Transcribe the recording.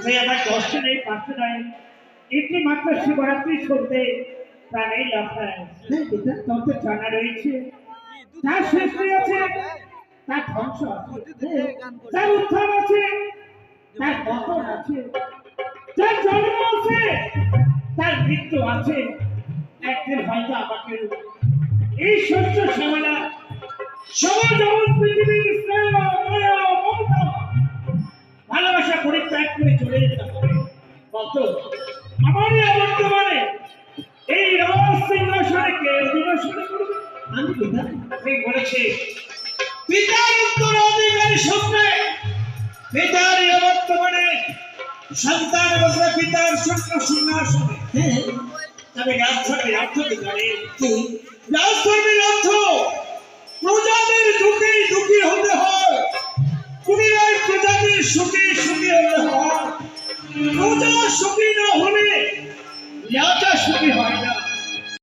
তুই আমার কষ্ট নেই পাশে নয় একটি মাত্র শিবরাত্রি করতে প্রাণেই লাফায় তোর তো জানা রয়েছে তার সৃষ্টি আছে তার ধ্বংস আছে তার উত্থান আছে তার পতন আছে তার জন্ম আছে তার মৃত্যু আছে একদিন হয়তো আমাকে এই সত্য সমালা সমাজ পৃথিবীর স্নেহ মায়া মমতা ভালোবাসা পরিত্যাগ করে চলে যেতে হবে কত আমারই বর্তমানে এই রাজ সিংহাসনে কে অধিবাসন করবে আমি পিতা ঠিক বলেছি পিতার উত্তরাধিকারী সূত্রে পিতার বর্তমানে সন্তান বসে পিতার সিংহাসনে তবে রাজধর্মের অর্থ কি জানে রাজধর্মের অর্থ প্রজাদের দুঃখে দুঃখী হতে হয় পুনরায় প্রজাদের সুখে সুখী হতে হয় প্রজা সুখী না হলে রাজা সুখী হয় না